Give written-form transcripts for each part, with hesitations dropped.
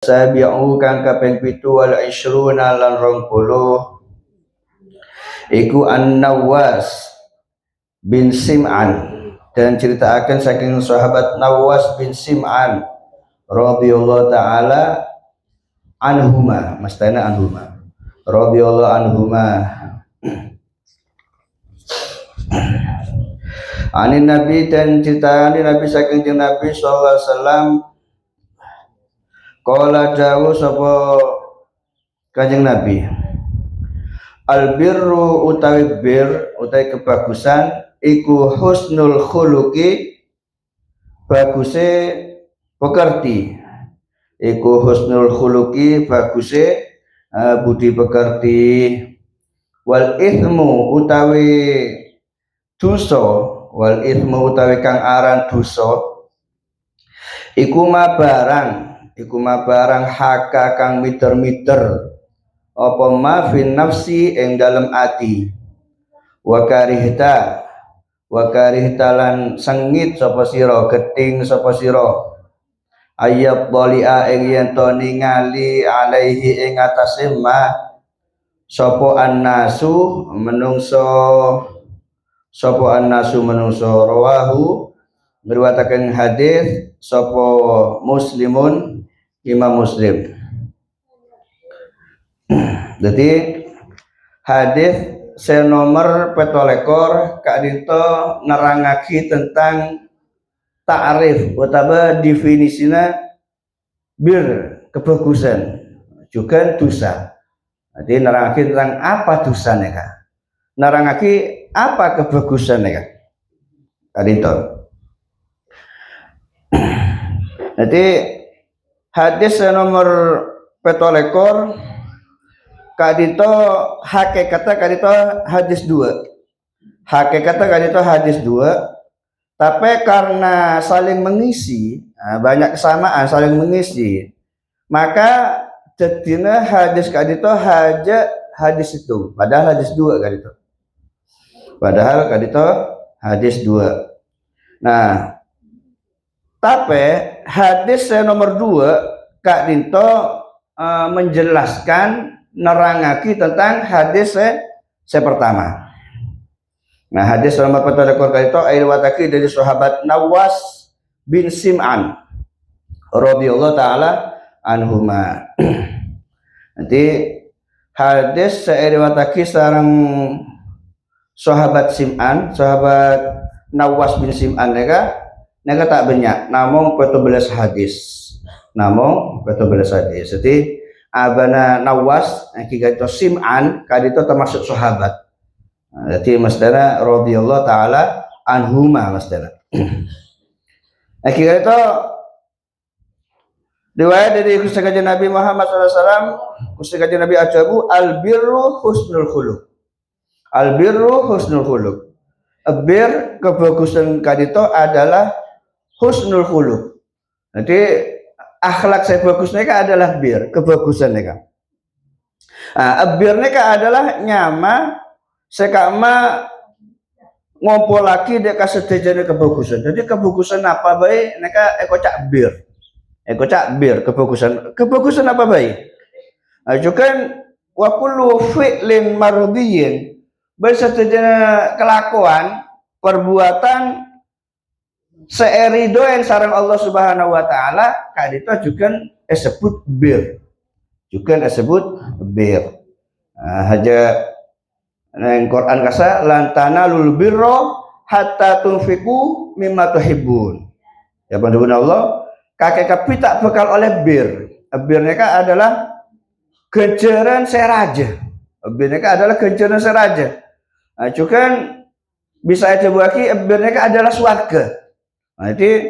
Sabi'u kang kaping 27 lan 20 iku An-Nawas bin Sim'an, dan ceritakan saking sahabat Nawas bin Sim'an radhiyallahu taala anhuma, mastana anhuma radhiyallahu anhuma anin nabi, dan ceritakan nabi saking Nabi sallallahu alaihi wasallam qala dawu sapa kanjeng Nabi, al birru utawi bir utawi kebagusan iku husnul khuluqi, baguse pekerti, iku husnul khuluqi baguse budi pekerti, wal ithmu utawi dosa, wal ithmu utawi kang aran dosa iku ma barang haka kang miter-miter apa ma fin nafsi ing dalem ati, wa karihta lan sengit sapa sira, geting sapa sira, ayat dhalia ing yen to ningali alaihi ing atase ma sapa annasu menungso, rawahu ngriwayataken hadis sapa Muslimun, Imam Muslim. Jadi hadis senomor 17 Kak Dito nerangaki tentang ta'rif utawa definisina bir kebagusan juga dosa. Jadi nerangaki tentang apa dosanya Kak, nerangaki apa kebagusannya Kak Dito. Jadi hadis nomor 17 Kak Dito hakikatnya Kak Dito hadis 2. Hakikatnya Kak Dito hadis 2, tapi karena saling mengisi, banyak kesamaan saling mengisi, maka jadinya hadis Kak Dito hadis itu, padahal hadis 2 Kak Dito. Padahal Kak Dito hadis 2. Nah, tapi hadis nomor 2 Kak Dito menjelaskan nerangaki tentang hadis saya pertama. Nah, hadis nomor 14 itu riwayatake dari sahabat Nawas bin Sim'an radhiyallahu taala anhuma. Nanti hadis saya riwayatake sareng sahabat Sim'an, sahabat Nawas bin Sim'an nega tak banyak, namun 14 hadis. Jadi abana Nawas kita Sim'an kadito termasuk sahabat. Jadi masdara radhiyallahu taala anhuma masdara. Kita itu riwayat dari Gusti Kanjeng Nabi Muhammad SAW, Gusti Kanjeng Nabi ajabu al birru husnul khuluq. Al birru husnul khuluq. Bir kebagusan kadito adalah husnul khuluq. Jadi akhlak saya bagus mereka adalah bir, kebagusan mereka. Bir mereka adalah nyama sekama ngompol lagi deka sedejane kebagusan. Jadi kebagusan apa baik mereka ekocak bir kebagusan apa baik. Juga wa kullu fi'lin mardiyin, bersedejane kelakuan perbuatan seerido yang sarang Allah Subhanahu wa taala kadito juga disebut bir. Haja nang Quran kasa lan tanalul birra hatta tunfiqu mimma tuhibbun. Ya panduan Allah, kakek kapi tak bekal oleh bir. Bir mereka adalah kejaran seraja. Juga bisa aja bagi bir mereka adalah swarga. Jadi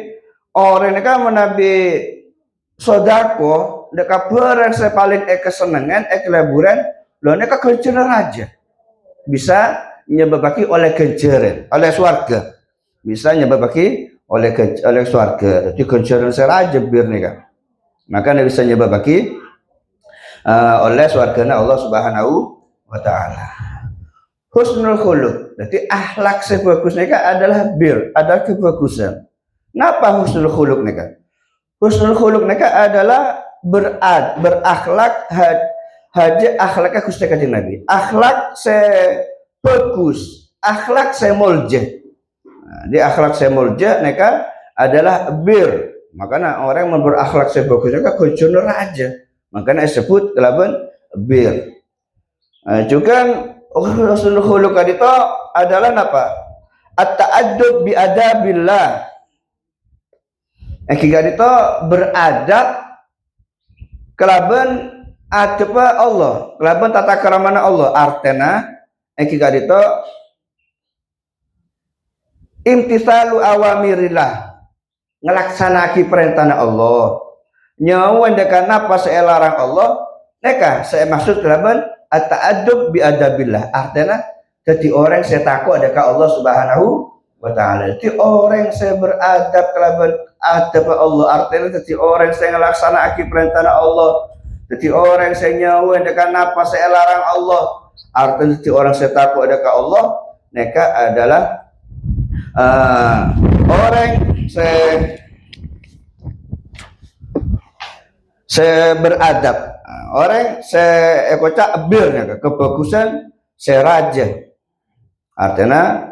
orang mereka menabi sodako dekat barang sepaling kesenangan keleburan lo mereka kejaran raja, bisa nyebabaki oleh kejaran oleh swarga, bisa nyebabaki oleh swarga. Jadi kejaran seraja bir mereka, maka bisa nyebabaki oleh swargana Allah Subhanahu wa taala. Husnul khuluq, jadi akhlak sebagus mereka adalah bir, adalah kebagusan. Napa husnul khuluq mereka? Husnul khuluq mereka adalah berakhlak haja akhlaknya Gusti Kanjeng Nabi. Akhlak bagus, akhlak mulja. Nah, di akhlak mulja neka adalah bir. Makanya orang yang berakhlak bagus neka kudu raja. Makanya disebut kelaban bir. Nah, juga husnul khuluq itu adalah apa? At-ta'addub bi adabillah. Kiga itu beradab kelaban adab Allah, kelaban tata keramana Allah. Artena kiga itu imtisalu awamirillah, ngelaksanaki perintah Allah. Nyawa dekan apa saya larang Allah, neka saya maksud kelaban at-ta'addub bi adabillah. Artena jadi orang saya takut dekat Allah Subhanahu wa ta'ala. Jadi orang saya beradab kelaban adab Allah. Artinya jadi orang saya ngelaksanaki perintah Allah. Jadi orang saya nyawa dekat apa saya larang Allah. Artinya jadi orang saya takut dekat Allah. Neka adalah orang saya beradab, orang saya kocak birnya kebagusan saya raja. Artinya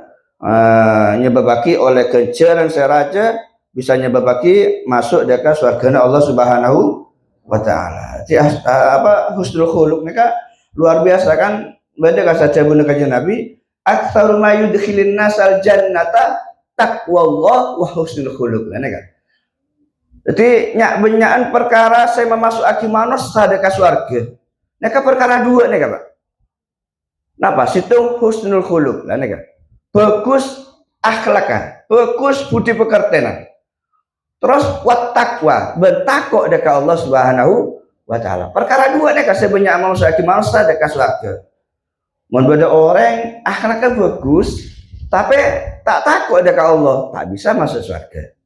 nyebabaki oleh kejaran saya raja bisa nyebabaki masuk dekat surga Allah Subhanahu wa ta'ala. Apa husnul khuluq nika luar biasa kan. Benda saja bunda Kanjeng Nabi, aktsarul ma yudkhilin nasal jannata taqwallah wa husnul khuluq. Kan. Jadi nyak benyaan perkara saya memasuki manusia sadaka surga. Neka perkara dua neka Pak. Napa? Situ husnul khuluq. Lah neka. Bagus akhlakan, bagus budi pekertian. Terus wat takwa, bentakok dekat Allah Subhanahu wa ta'ala. Perkara dua neka saya banyak memasuki manusia dekat surga. Mun beda orang akhlaknya bagus, tapi tak takut dekat Allah, tak bisa masuk surga.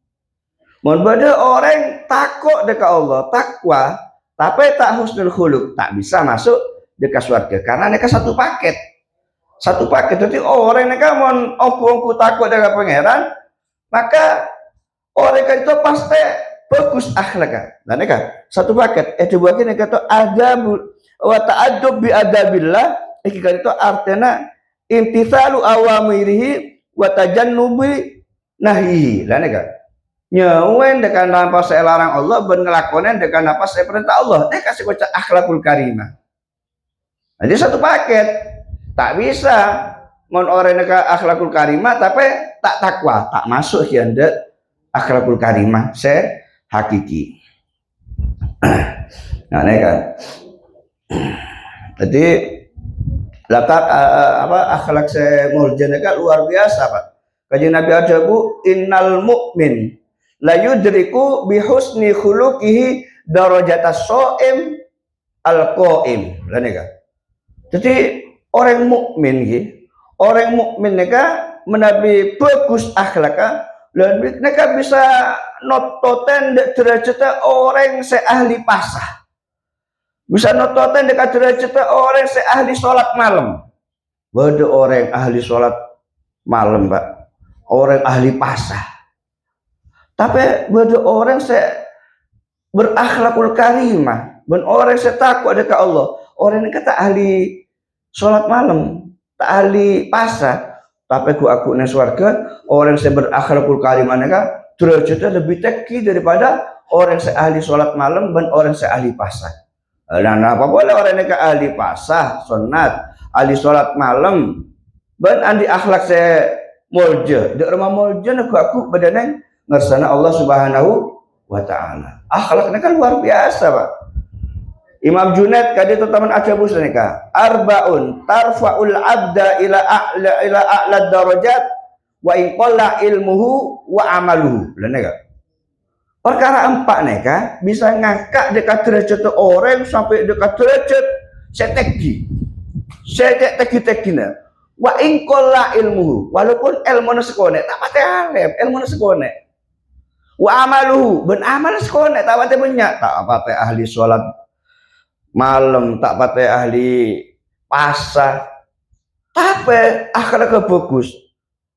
Mun beda orang takut dekat Allah, takwa, tapi tak husnul khuluq, tak bisa masuk dekat surga karena mereka satu paket. Satu paket. Jadi orang mereka mon ompu takut dekat pangeran, maka orang itu pasti bagus akhlaknya. Nah mereka satu paket. Dua kali mereka itu adab wa ta'addub bi adabillah. Itu artinya imtithalu awamirihi wa tajannubi nahyihi. Lah mereka nyawen dekan apa saya larang Allah ben ngelakonen dekan apa saya perintah Allah. Dia kasih kocak akhlakul karimah. Jadi satu paket. Tak bisa mon orang neka akhlakul karimah tapi tak takwa, tak masuk hiandet akhlakul karimah saya hakiki. Nah, kan. Jadi lakat apa akhlak saya murjana kan luar biasa Pak. Kajian Nabi ajabu innal mu'min la yudriku bihusni khuluqihi darajatas shaim al-qaim. Lah nika. Jadi orang mukmin orang mukmin nika menabi bagus akhlaknya dan mereka bisa nototen derajat orang seahli pasah. Bisa nototen dekat derajat orang seahli sholat malam. Bada orang ahli sholat malam Pak. Orang ahli pasah. Tapi bada orang berakhlakul karimah. Dan orang takut dekat Allah. Orang ini kata ahli sholat malam, tak ahli pasah. Tapi aku nih swarga orang yang berakhlakul karimah neka derajatnya lebih tinggi daripada orang yang ahli sholat malam dan orang yang ahli pasah. Dan apa boleh orang yang ahli pasah, sunat, ahli sholat malam, dan ahli akhlak saya mulja. Di rumah mulja aku badannya ngersana Allah Subhanahu wa ta'ala. Akhlaknya kan luar biasa Pak. Imam Junaid kadi itu taman ajabu senika. Arbaun tarfa'ul abda ila a'la darajat wa in qalla ilmuhu wa amaluhu. Lah neka. Perkara empat neka bisa ngangkat dekat derajat orang sampai dekat derajat setegi. Setegi-tegina. Wa in qalla ilmuhu, walaupun ilmunya sekone tak pate alim, ilmunya sekone. Wa amaluhu, ben amal sekone tak pate banyak, tak pate ahli sholat malam, tak pakai ahli pasar, tapi akhlaknya bagus.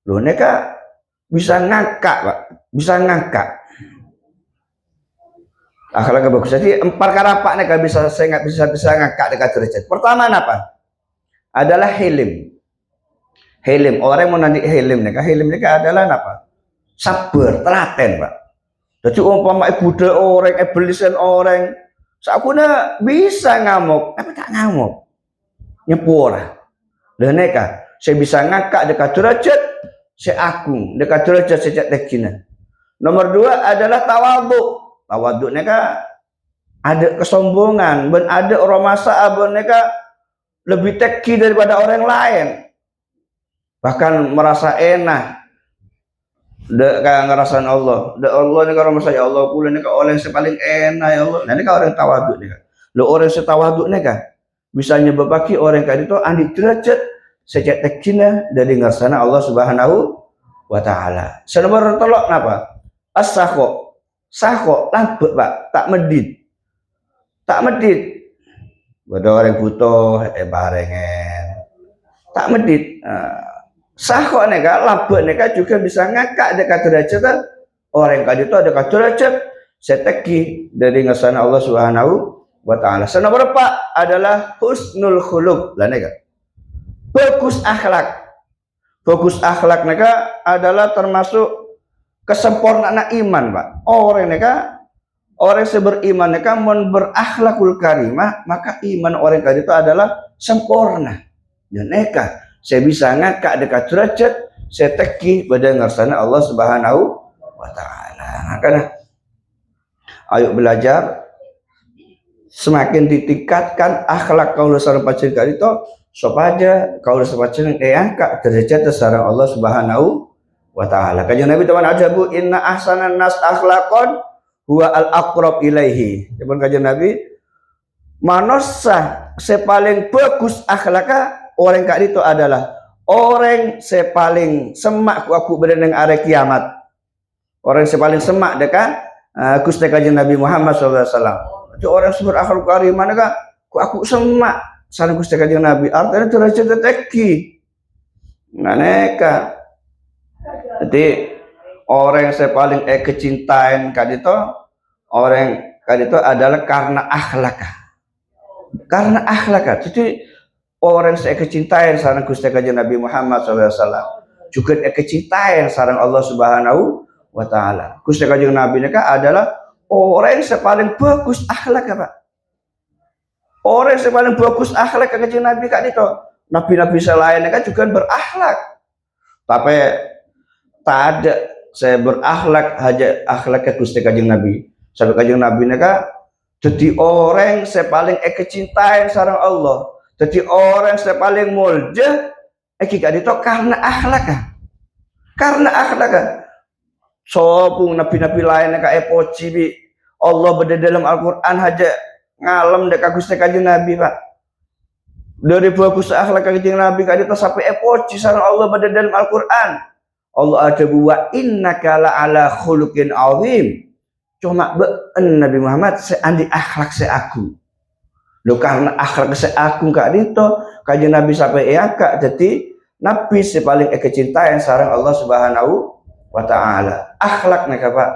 Loh, mereka bisa ngangkat Pak, bisa ngangkat. Akhlak bagus. Jadi empat karapak nih bisa saya bisa ngakak dekat derajat. Pertama apa? Adalah hilim. Hilim, orang mau nanti hilim nih. Hilim ini adalah apa? Sabar, telaten, Pak. Jadi umpama budak orang, iblisan orang, sakuna bisa ngamuk, tapi tak ngamuk. Nyepura. Dan neka, saya bisa ngakak dekat derajat, saya agung, dekat derajat sejak tekina. Nomor dua adalah tawaduk. Tawaduk neka ada kesombongan, ben ada orang masa abon neka lebih teki daripada orang lain. Bahkan merasa enak. Dek kayak ngerasain Allah. Dek Allah nih kalau masa ya Allah pula nih orang yang paling enak ya Allah. Nah ini kan orang tawaduk nih kan. Lo orang yang tawaduk nih kan bisa nyebabaki orang kayak itu andi derajat sejak tekina dari ngersana Allah Subhanahu wa taala. Senomor tolok napa? As-sakho. Sakho labek Pak, tak medit. Tak medit. Ada orang butuh barengen. Tak medit. Sakho neka labek neka juga bisa ngakak dekat derajat orang kali itu ada derajat seteki dari ngersana Allah Subhanahu wa taala. Senomor 4 adalah husnul khuluq. Lah neka. Bagus akhlak. Bagus akhlak neka adalah termasuk kesempurnaan iman, Pak. Orang neka orang yang beriman neka mun berakhlakul karimah, maka iman orang tadi itu adalah sempurna. Dan neka saya bisa ngakak dekat derajat saya teki pada ngarsana Allah Subhanahu wa taala. Karena ayo belajar semakin ditingkatkan akhlak kaula sareng panjenengan itu supaya kaula sareng panjenengan angkat derajat sareng Allah Subhanahu wa taala. Kanjeng Nabi teman ajabu inna ahsanan nas akhlaqon huwa al aqrab ilaihi. Teman kanjeng Nabi manusia sepaling bagus akhlaknya orang kak itu adalah orang sepaling semak aku berenang arah kiamat. Orang sepaling semak dekat Gusti kanjeng Nabi Muhammad SAW. Itu orang sumber akhlak karimah neka aku semak sana Gusti kanjeng Nabi. Artinya derajat teki. Nah neka jadi orang yang saya paling kecintain kadito orang kadito adalah karena akhlak. Karena akhlak. Jadi orang yang saya kecintain sareng Gusti Kanjeng Nabi Muhammad SAW juga kecintain sareng Allah Subhanahu wa taala. Gusti Kanjeng Nabi neka adalah orang yang paling bagus akhlak Pak. Orang yang paling bagus akhlak Kanjeng Nabi kadito. Nabi-nabi selain neka juga berakhlak. Tapi tak ada saya berakhlak hanya akhlak ke Gusti Kanjeng Nabi. Sampai Kanjeng Nabi neka jadi orang saya paling kecintain sareng Allah. Jadi orang saya paling mulja itu karena akhlak. Karena akhlak. Sopung nabi-nabi lain neka epoci bi Allah beda dalam Al-Qur'an aja ngalem dekat Gusti Kanjeng Nabi Pak. Dari bagus akhlak Kanjeng Nabi kadito sampai epoci sareng Allah beda dalam Al-Qur'an. Allah ada buat innaka la'ala khuluqin azim. Cuma beun Nabi Muhammad seandi akhlak seagung. Lo karena akhlak seagung kak dito kanjeng Nabi sampai kak jadi Nabi paling kecintaan sareng Allah Subhanahu wa taala. Akhlak neka Pak.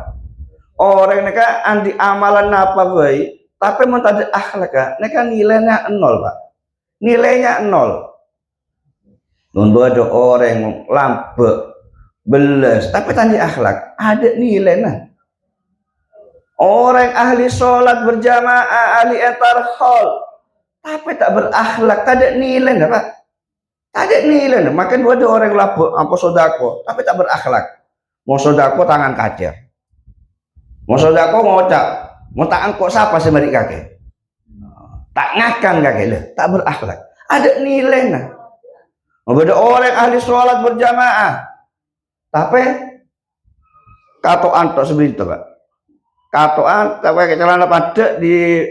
Orang neka andi amalan apa baik tapi mun tadi akhlak neka nilainya 0 Pak. Nilainya 0. Untuk ada orang yang lambe beles tapi tadi akhlak ada nilai nah. Orang ahli sholat berjamaah ahli etarhol tapi tak berakhlak tak ada nilai nah Pak. Tak ada nilai nah. Makin ada orang labu apa sodako tapi tak berakhlak. Mau sodako tangan kaca, mau sodako ngocak, mau tak angkot siapa sih mereka kakek tak ngakang kakek tak berakhlak ada nilai nah. Ada orang ahli sholat berjamaah tapi katoan tok seperti itu Pak. Katoan tak pakai celana pada di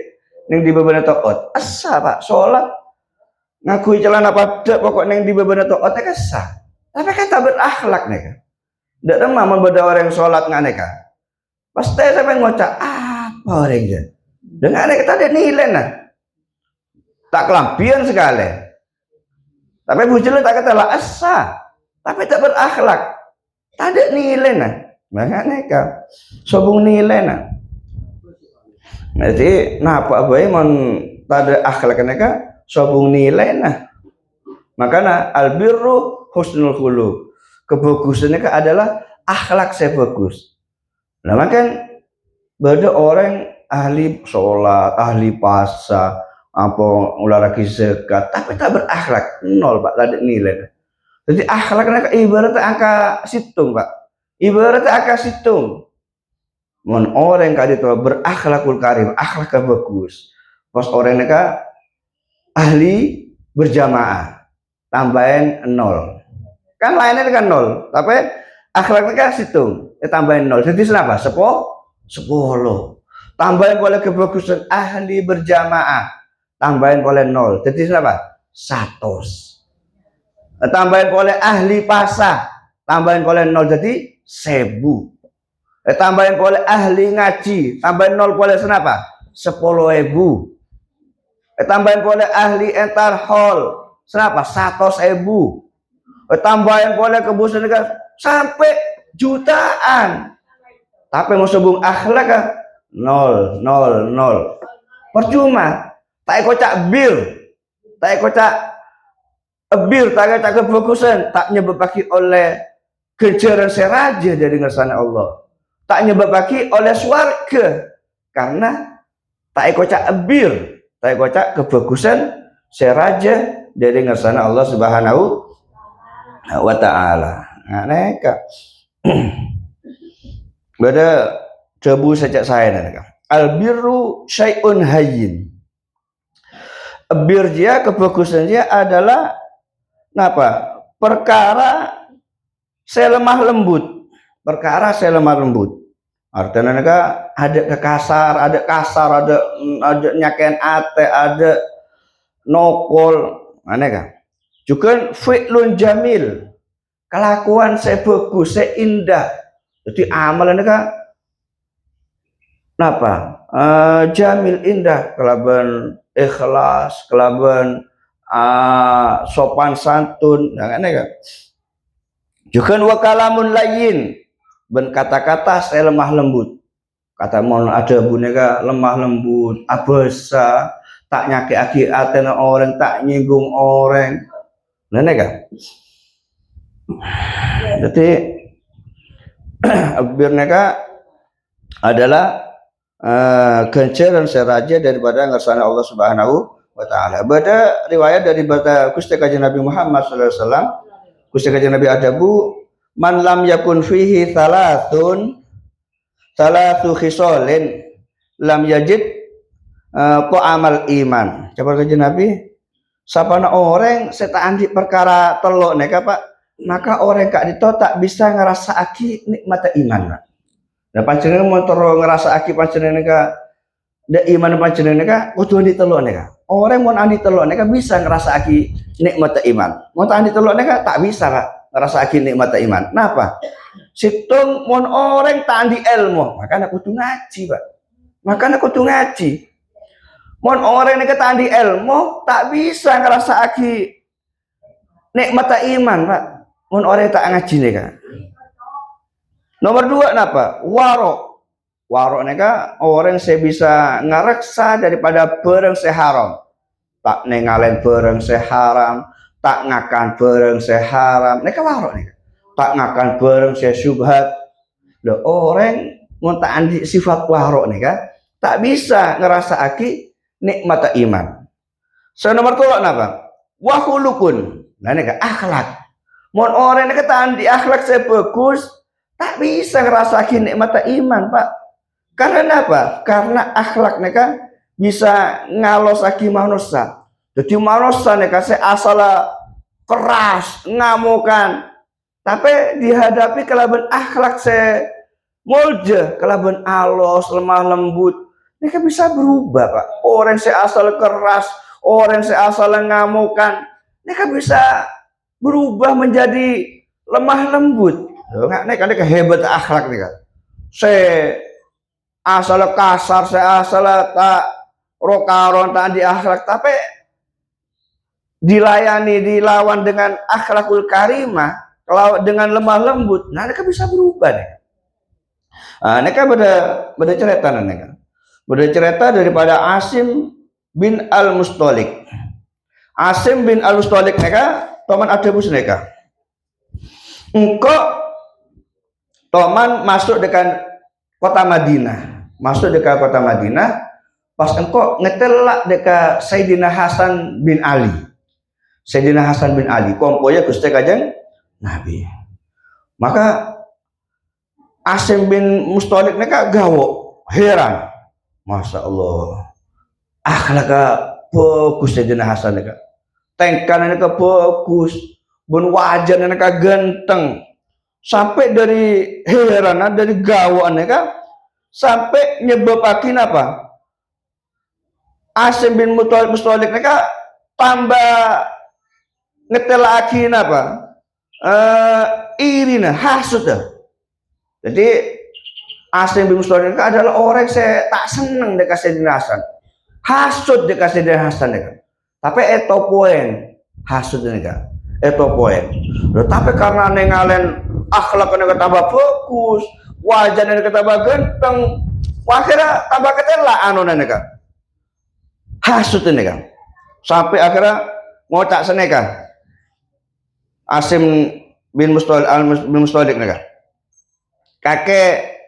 beberapa tokot. Asa Pak sholat ngakui celana pada pokok neng di beberapa tokot ya sah. Tapi kan tak berakhlak nih kan. Tidak remah membeda orang yang sholat nggak neka. Pasti sampai ngocak apa orang itu. Dengan neka tadi nilai nah. Tak kelampian sekali. Tapi bujurnya tak kata lah asa. Tapi tak berakhlak. Ada nilai nah, makanya kan sobung nilai nah. Jadi napa bae mon tada akhlak mereka sobung nilai nah. Makanya albirru husnul khuluq. Kebagusannya adalah akhlak saya bagus. Nah, makan beda orang ahli sholat, ahli puasa, apa olahraga zakat, tapi tak berakhlak, nol Pak, ada nilai. Jadi akhlaknya ibaratnya angka situng Pak, ibaratnya angka situng. Mon orang kali itu berakhlakul karim, akhlaknya bagus. Pas orang mereka ahli berjamaah, tambahin nol. Kan lainnya kan nol, tapi akhlaknya kan situng, tambahin nol. Jadi kenapa? 10. Tambahin boleh kebagusan ahli berjamaah, tambahin boleh nol. Jadi kenapa? 100. Tambahin boleh ahli pasah, tambahin boleh nol. Jadi 1000. Tambahin boleh ahli ngaji, tambahin nol boleh kenapa? 10.000. Tambahin boleh ahli entar hall, kenapa? 100.000. Tambahin boleh kebusan sampai jutaan. Tapi mau sebung akhlak kan? Nol. Percuma. Tak kocak tak kocak tak kocak kefokusan, tak nyebabaki oleh kejaran seraja dari ngersana Allah. Tak nyebabaki oleh swarga karena tak kocak tak kocak kefokusan seraja dari ngersana Allah Subhanahu wa ta'ala. Nah, neka. Bada cebu sejak saya neka. Albirru syai'un hayyin. Bir dia kebagusan dia adalah apa? Perkara saya lemah lembut. Perkara saya lemah lembut. Artinya neka ada kasar, ada nyaken ate, ada nokol, aneh kan? Juga fi'lun jamil. Kelakuan saya bagus, saya indah. Jadi amalan kan apa? Jamil indah, kelaban ikhlas, kelaban sopan santun, jangan kan? Juga wakalamun lain, ben kata-kata saya lemah lembut. Kata mon ada buneka lemah lembut, abasa, tak nyaki atena orang, tak nyinggung orang, jangan kan? Jadi bir mereka adalah ganjaran seraja daripada ngersana Allah Subhanahu wa ta'ala. Bada riwayat dari bata Gusti Kanjeng Nabi Muhammad sallallahu alaihi wasallam, Gusti Kanjeng Nabi adabu man lam yakun fihi salatu khisalin lam yajid amal iman. Coba Kanjeng Nabi, sapana orang setaan di perkara telok neka Pak, maka orang kak dito tak bisa ngerasa aki nikmat iman Pak. Nah panjenengan mau terus ngerasa aki panjenengan ka da iman panjenengan ka kudu ditelok neka. Orang mau andi telok neka bisa ngerasa aki nikmat iman. Mau andi telok neka tak bisa Pak ngerasa aki nikmat iman. Napa? Situng mon orang tak andi ilmu, makanya kudu ngaji Pak. Makanya kudu ngaji. Mon orang neka tak andi ilmu tak bisa ngerasa aki nikmat iman Pak. Mon orang tak ngaji neka. Nomor 2 kenapa? Warok neka orang saya bisa ngareksa daripada barang saya haram. Tak nengalen barang saya haram, tak ngakan barang saya haram. Neka warok neka. Tak ngakan barang saya syubhat. Loh orang mau tak andi sifat warok neka tak bisa ngerasa aki nikmat iman. So nomor 3 kenapa? Wahulukun. Nah neka akhlak. Mon orang neka tak andi akhlak saya bagus, tak bisa ngerasain nikmat iman Pak. Karena apa? Karena akhlak mereka bisa ngalos lagi manusia. Jadi manusia mereka saya asal keras, ngamukan. Tapi dihadapi kelaban akhlak saya molje, kelaban alos, lemah lembut. Mereka bisa berubah Pak. Orang saya asal keras, orang saya asal ngamukan. Mereka bisa berubah menjadi lemah lembut. Nggak nek kehebat akhlak nih kan. Saya asal kasar, saya asal tak rokaron tak di akhlak, tapi dilawan dengan akhlakul karimah, kalau dengan lemah lembut, nah mereka bisa berubah nih. Mereka beda cerita nih kan. Bercerita daripada Asim bin Al-Mustalik. Asim bin Al-Mustalik neka toman ada bus neka. Engkau toman masuk dengan kota Madinah. Masuk dekat kota Madinah. Pas engkau ngetelak dekat Sayyidina Hasan bin Ali. Sayyidina Hasan bin Ali. Komponya Gusti Kanjeng Nabi. Maka Asim bin Mustalik neka gawo heran. Masya Allah, akhlaknya bagus Sayyidina Hasan neka, tengkan neka bagus, bun wajahnya neka ganteng, sampai dari heran, dari gawaan neka, sampai nyebabakin apa? Asim bin Mustalik neka tambah ngetelakin apa? Irina hasud dah. Jadi Asim bin Mustalik adalah orang yang saya tak senang dekat Sayyidina Hasan, hasud dekat Sayyidina Hasan dekat. Tapi itu poin hasud dekat, itu poin. Tapi karena nengalen akhlaknya tambah fokus, wajahnya tambah ganteng, akhirnya tambah ketela anu dekat, hasud dekat. Sampai akhirnya ngocak seneka Asim bin Mustalik dekat. Kakek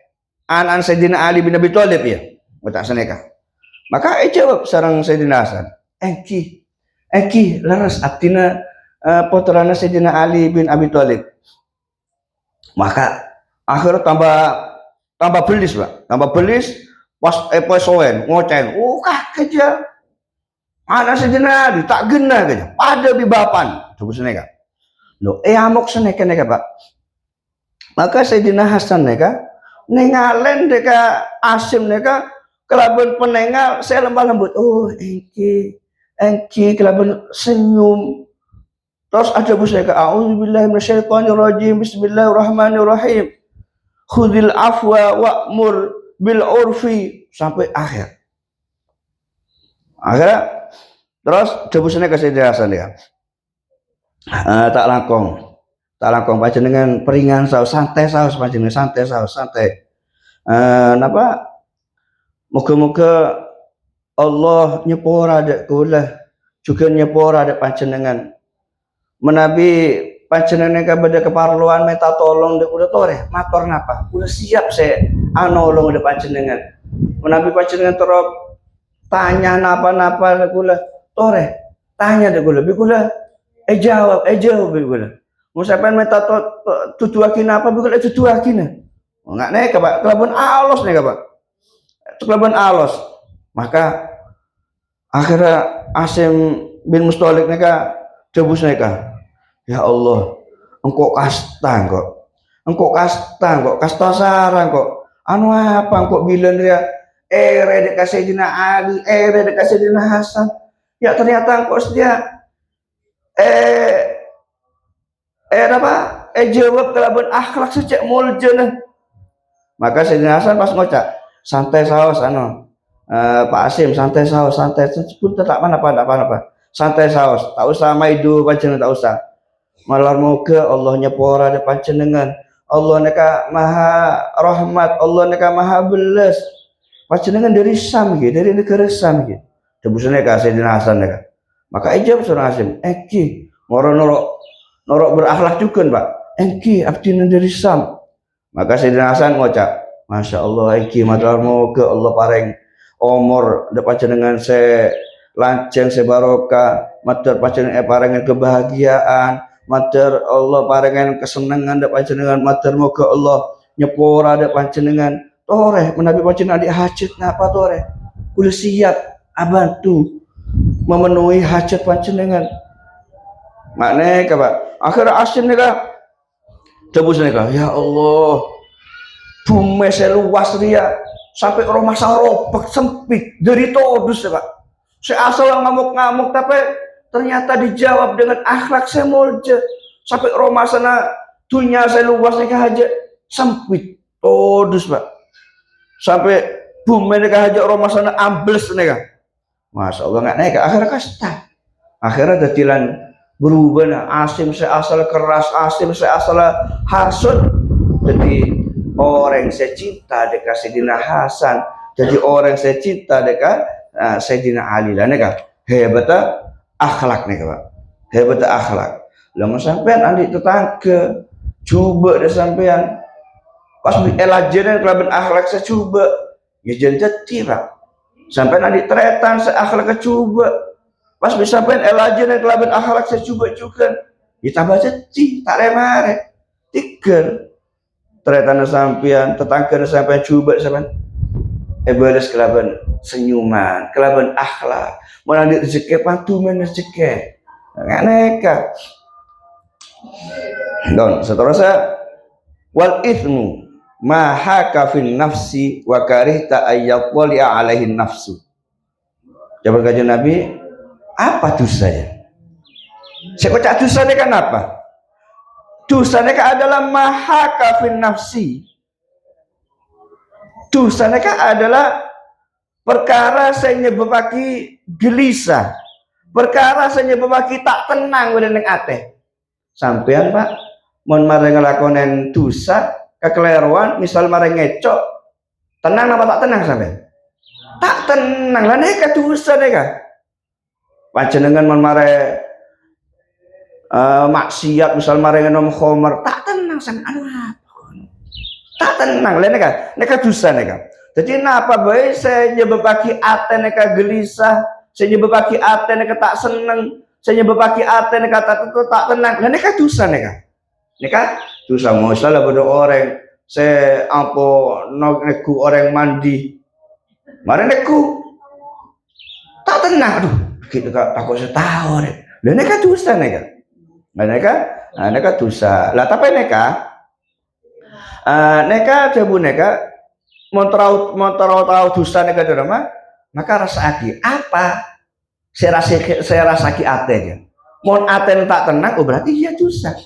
anak Sayyidina Ali bin Abi Thalib ya, tak seneka. Maka jawab sareng Sayyidina Hasan, Eki leres abdina putrana Sayyidina Ali bin Abi Thalib. Maka akhirnya tambah belis Pak, tambah belis pas soen ngocen, keja anak Sayyidina Ali tak genah keja, pada bibapan, coba seneka. Lo amok seneka Pak. Maka Sayyidina Hasan neka nengalen deka Asim neka kelaban penengal saya lembah lembut, engki kelaban senyum. Terus ada bus neka, a'udzubillahi minasyaitonirrajim, bismillahirrahmanirrahim, khudil afwa wa'mur bil urfi, sampai akhir. Akhirnya terus jebus neka Sayyidina Hasan ya, tak langkong panjenengan peringan saus santai saus panjenengan santai. Napa? Moga-moga Allah nyepora dek kula juga nyepora dek panjenengan. Menabi panjenengan kepada keparluan minta tolong dek kula tore matur napa? Kula siap saya anolong dek panjenengan. Menabi panjenengan terus tanya napa-napa dek kula tore tanya dek kula, bi kula jawab bi kula. Mau sampai minta tujuakin apa bukan tujuakin nggak neka Pak, kelaban alos neka Pak, kelaban alos. Maka akhirnya Asim bin Mustalik neka jebus neka, ya Allah engkau kasta sarang kok anu apa engkau bilang dia dek Sayyidina Ali, dek Sayyidina Hasan, ya ternyata engkau setia jawab kelaban akhlak secek muljen. Maka Sayyidina Hasan pas ngocak santai saus Pak Asim santai saus sebut tak apa santai saus tak usah maidu panjenengan tak usah malar moga Allah nyepora de panjenengan, Allah neka maha rahmat, Allah neka maha belas panjenengan dari Sam gitu, dari negara Sam gitu. Debusnya ka Sayyidina Hasan neka. Maka ijab surah Asim moro norok berakhlak juga Pak, abdina dari Sam. Maka Sayyidina Hasan ngocak, Masya Allah maturmu ke Allah pareng umur dapat jenengan se lanceng se barokah, matur panjenengan parengan kebahagiaan, matur Allah parengan kesenangan dapat jenengan, maturmu ke Allah nyepora dapat jenengan tore menabi panjenengan di hajat napa tore kula siap bantu memenuhi hajat panjenengan. Maknanya Pak akhirnya Asim nika debus nika, ya Allah bumi seluas ria sampai rumah sang robek sempit dari todus ya Pak. Saya asal ngamuk-ngamuk tapi ternyata dijawab dengan akhlak semulja sampai rumah sana dunia seluas nika aja sempit todus Pak. Sampai bumi nika aja rumah sana ambles nika. Masya Allah nggak naik akhirnya kasta. Akhirnya dadilan berubah nah Asim seasal keras, Asim seasal hasud, jadi orang yang cinta dekat Sayyidina Hasan jadi orang saya cinta deka Sayyidina Ali lah neka hebat akhlak neka Pak, hebat akhlak. Lama sampean andi tetangga coba deh sampean pas elajaran kelaban akhlak saya coba ya jadi Pak, sampean andi tretan saya akhlak coba pas bisa sampean elajaran kelaban akhlak saya coba juga ditambah jadi tak remare tiga tretan sampean tetangga sampean coba sampean beres kelaban senyuman, kelaban akhlak, mau nanti rezeki pantumen rezeki, nggak neka. Don, seterusnya wal ithmu maha kafin nafsi wa karihta ayyaqali alaihi nafsu. Jawab kajian Nabi, apa dosanya? Saya baca dosanya kan apa? Dosanya kan adalah maha kafin nafsi. Dosanya kan adalah perkara saya nyebabaki gelisah, perkara saya nyebabaki tak tenang pada neng ate. Sampean Pak, mon mare ngelakonen dosa kekeliruan, misal mare ngecok, tenang apa tak tenang sampean? Tak tenang lah neka dosa neka. Panjenengan mon mare maksiat, misal mare ngenom khomer, tak tenang sampean. Aduh apa? Tak tenang lah neka dosa neka. Jadi napa baik saya nyebabaki ate neka gelisah, saya nyebabaki ate neka tak seneng, saya nyebabaki ate neka tak tenang. Lah neka dosa neka dosa. Masalah pada orang saya apa neku orang mandi, mari neku tak tenang. Aduh, gitu kak takut saya tahu deh. Lah neka dosa neka. Neka dosa. Lah tapi neka jabu neka mau tahu dosa neka drama, maka rasa aki apa? Saya rasa aki ate aja. Mau ate tak tenang, oh berarti dia dosa.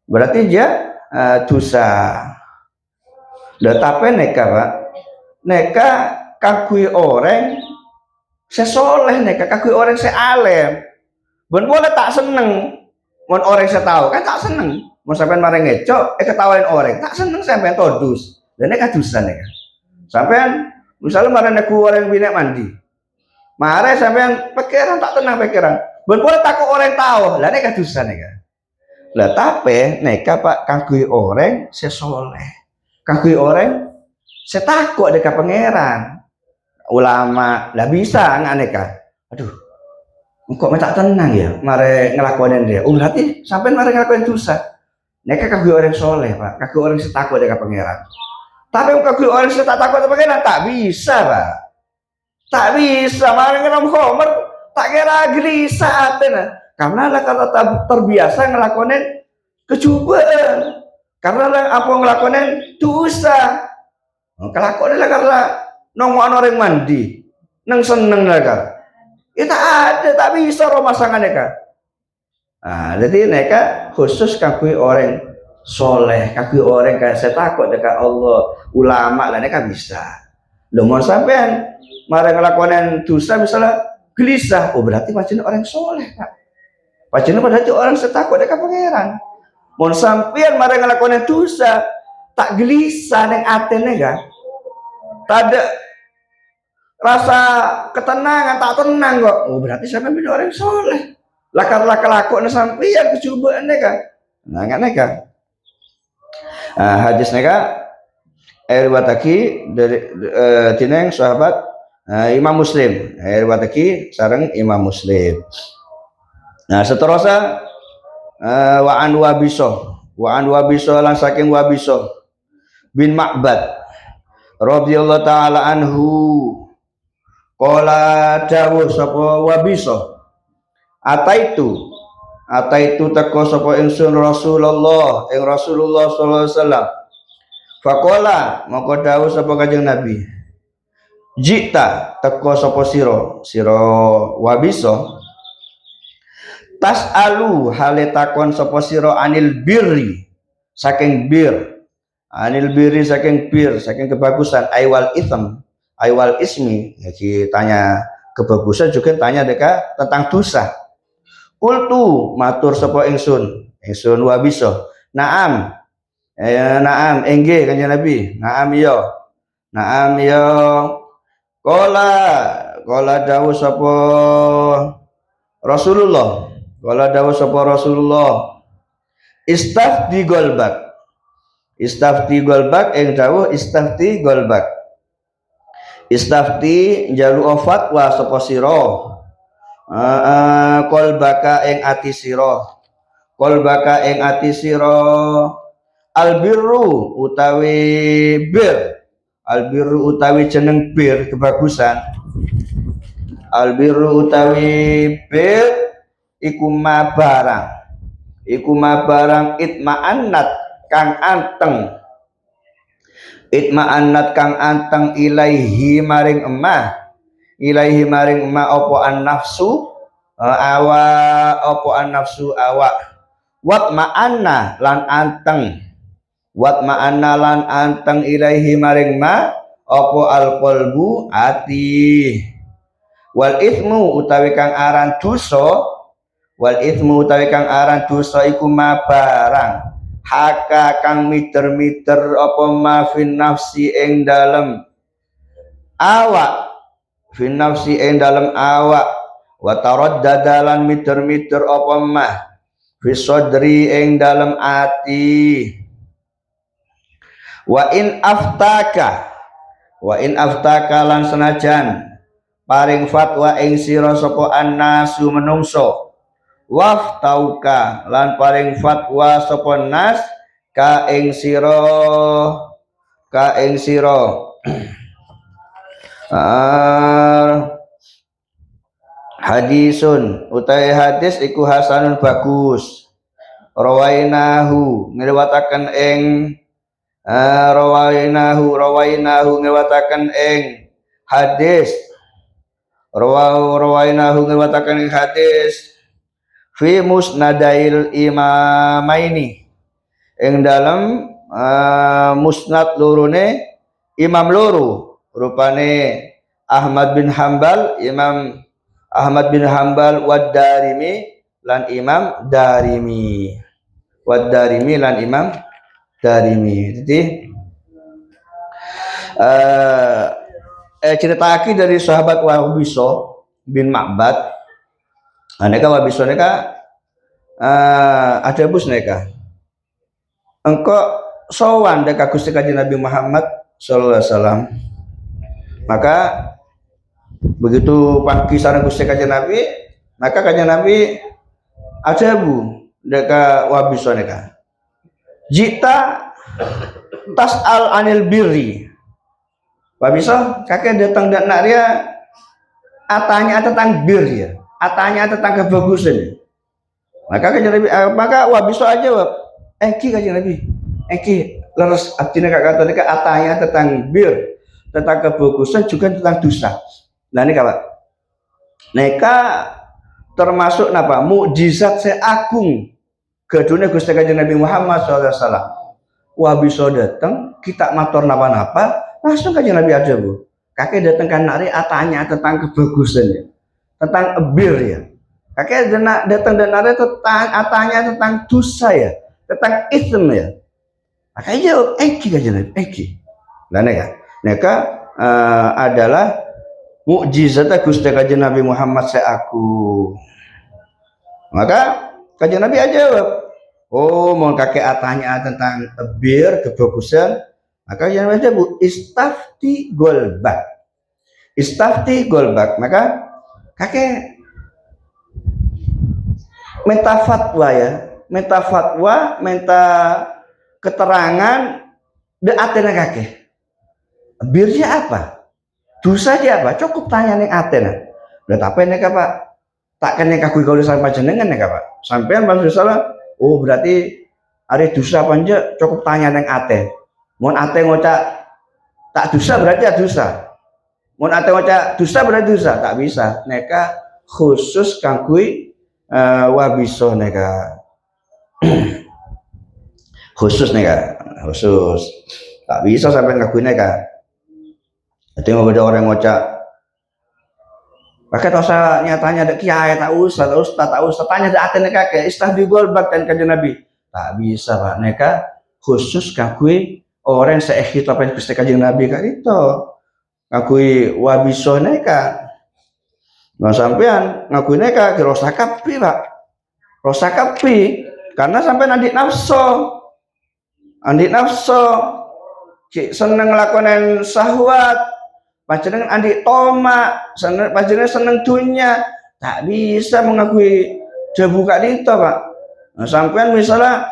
Berarti dia dosa. Lah tapi neka Pak, neka kakui orang sesoleh neka kakui orang sealem. Bon boleh tak seneng, mon orang saya tahu kan tak seneng. Mau sampai marah ngecok, ketawain orang tak seneng sampai todus. Dan neka dosa neka. Sampean misalnya marah neku orang bina mandi, marah sampean pikiran tak tenang pikiran. Bon boleh takut orang tahu, lah neka dosa neka. Lah tapi neka Pak kagui orang sesoleh, kagui orang setakut deka pangeran. Ulama lah bisa nggak neka. Aduh, kok tak tenang ya, mare ngelakuin dia. Berarti sampean mare ngelakuin dosa. Neka kagui orang soleh Pak, kagui orang setakut deka pangeran. Tapi kagui orang tak takut apa kena tak bisa Pak, tak bisa. Mari ngenom khomer tak kira gelisah atena karena lah kata terbiasa ngelakonin kecobaan, karena lah apa ngelakonin dosa. Kelakuan lah karena nongwan orang mandi neng seneng lah kan itu ada tak bisa rumah sangan neka. Jadi neka khusus kagui orang soleh, kaki orang kayak saya takut dekat Allah, ulama lah neka bisa. Lo mau sampean marah ngelakuin dosa misalnya gelisah, oh berarti macam orang soleh Pak. Macam berarti orang setakut dekat pangeran. Mau sampean marah ngelakuin dosa tak gelisah neng ate nega, tak ada rasa ketenangan, tak tenang kok. Oh berarti sampean orang soleh. Lakar kelakuan sampean kecobaan nega, nggak nega. Hadis neka riwayatake dari tineng sahabat Imam Muslim, riwayatake sareng Imam Muslim. Nah seterusnya wa an wabiso lan saking Wabiso bin Ma'bad radhiyallahu taala anhu qala dawuh sapa Wabiso ataitu teko sapa ingsun Rasulullah sallallahu alaihi wasallam. Faqala maka dawuh sapa Kanjeng Nabi, jita teko sapa sira Wabiso tas'alu hale takon sapa sira anil birri saking bir, anil birri saking bir, saking kebagusan, aiwal ismi. Jadi tanya kebagusan juga tanya deka tentang dosa. Kultu matur sapa ingsun Wabiso, naam enggih Kanjeng Nabi, naam iya Naam ya. Kola kola dawuh sapa Rasulullah. Kola dawuh sapa Rasulullah. Istafti golbak. Istafti golbak ing dawuh istafti golbak. Istafti jalu fatwa sapa sira. Kolbaka ing ati sira. Kolbaka ing ati sira. Albirru utawi bir. Albirru utawi jeneng bir kebagusan. Albirru utawi bir iku ma barang. Iku ma barang itma'annat kang anteng. Itma'annat kang anteng ilaihi maring emah. Ilaihi maring emah apa an nafsu awa apa an nafsu awak. Wat ma'anna lan anteng. Wat ma'anna lan anteng ilaihi maring ma apa al qalbu ati. Wal ithmu utawi kang aran dosa. Wal ithmu utawi kang aran dosa iku ma barang haka kang miter-miter apa ma fin nafsi ing dalem awak. Fin nafsi ing dalem awak. Wa taraddadalan miter-miter apa ma fi sadri ing dalem ati. Wa in aftaka lan senajan paring fatwa ing sira sapa annasu menungso. Waftauka lan paring fatwa sapa nas ka ing sira hadisun utawi hadis iku hasanun bagus. Rawainahu ngriwataken ing rawainahu ngriwataken ing hadis. Rawainahu ngriwataken ing hadis fi musnadail imamaini ing dalam musnad lorone imam loro rupane Ahmad bin Hambal, Imam Ahmad bin Hambal wad Darimi lan Imam Darimi. Wad Darimi lan Imam Darimi. Jadi ceritake dari sahabat Wabiso bin Ma'bad. Neka Wabiso neka ada bus neka. Engkau sowan deka Gusti Kanjeng Nabi Muhammad sallallahu alaihi wasallam. Maka begitu pagi sareng Gusti Kanjeng Nabi, maka Kanjeng Nabi ajabu deka Wabiso neka. Jita tas'al anil birri. Wabiso kakek datang dan nakria atanya tentang bir ya. Atanya tentang kebagusan. Maka Kanjeng Nabi maka Wabiso aja Kanjeng Nabi. Leres artinya kata mereka atanya tentang bir, tentang kebagusan juga tentang dosa. Nah ini Pak. Neka termasuk napa? Mukjizat seagung kedune Gusti Kanjeng Nabi Muhammad SAW. Wabiso datang, kita matur napa-napa, langsung Kanjeng Nabi aja Bu. Kakek datang kan nari atanya tentang kebagusan ya. Tentang bir ya. Kakek datang dan nari tentang atanya tentang dosa ya. Tentang ism ya. Makanya jawab Kanjeng Nabi, Nah neka adalah mukjizat Gusti Kanjeng Nabi Muhammad seaku. Maka Kanjeng Nabi aja jawab, oh mau kakek atanya tentang bir kebagusan, maka Kanjeng Nabi jawab istafti golbak. Istafti golbak. Maka kakek minta fatwa ya, minta fatwa, minta keterangan de atena kakek. Birnya apa? Dosanya apa? Cukup tanya ning atena. Udah apa nek Pak? Tak kene kakui kalau sampai jenengan nek Pak. Sampean Pak salah. Oh berarti ada dosa apa enggak? Cukup tanya ning ate. Mun ate ngocak tak dosa berarti ada dosa. Mun ate ngocak dosa berarti dosa. Tak bisa. Neka khusus kangkui Wabiso neka. Khusus tak bisa sampai ngakuin neka. Jadi mau ada orang ngocak pakai dosa nyatanya ada kiai tak usah tanya ada atene kakek istah digolbak dan Kanjeng Nabi tak bisa Pak neka khusus kakui orang seekhitop Gusti Kanjeng Nabi kan itu ngakui wabiso neka nah sampean ngakui neka ke rosakapi pak rosakapi karena sampean andik nafsu seneng ngelakonin syahwat panjenengan andik toma panjenengan seneng dunia tak bisa mengakui buka itu pak nah, sampean misalnya